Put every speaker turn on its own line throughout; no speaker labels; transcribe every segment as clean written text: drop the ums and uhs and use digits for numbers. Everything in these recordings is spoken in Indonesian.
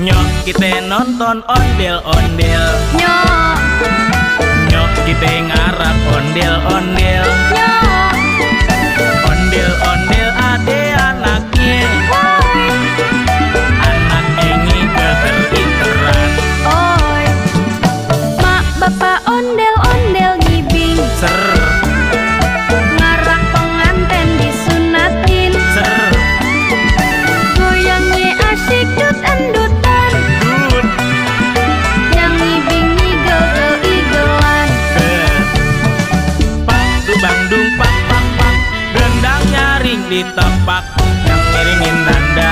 Nyok kita nonton ondel-ondel.
Nyok,
Nyok kita ngarap ondel-ondel.
nyok,
Ondel-ondel ade anaknya.
woi,
Anak engi keter-iteran.
oi. Mak bapak ondel-ondel ngibing,
Ser,
ngarak penganten disunatin.
ser,
Goyangnya asyik dut-endutan,
dut,
yang ngibing ngigel-igelan.
pak, dubang-dung, pak, pak, pak. Gendang nyaring ditepak, yang miringin nanda.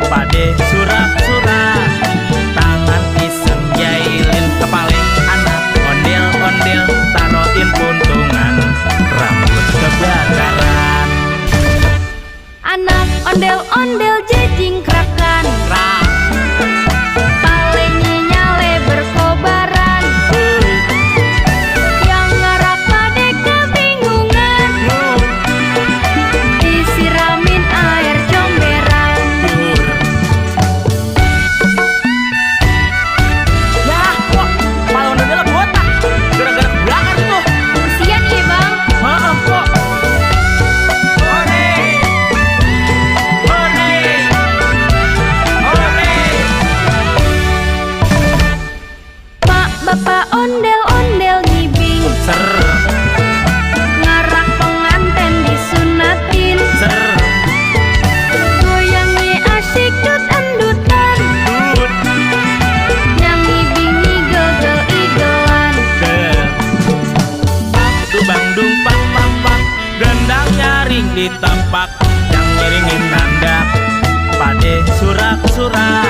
Pade surak-surak, tangan iseng jailin kepaleng. Anak ondel-ondel, taroin puntungan, rambut kebakaran.
Anak ondel-ondel jejing krakan,
Rak,
palenya nyale berkobaran. Yang ngarap pade kebingungan,
nur,
disiramin air comberan.
nur. Yah, kok kepala ondel botak? Gara-gara kebakar tuh.
Kesian ya bang,
Maaf kok. Ore, ore, ore.
mak bapak ondel-ondel ngibing,
Ser,
ngarak penganten disunatin.
ser,
Goyangnya asyik dut-endutan,
dut,
yang ngibing ngigel-igelan.
ke. Dubang-dung, pak, pak, pak. Gendang nyaring ditepak, yang miringin nanda. Pade surak-surak,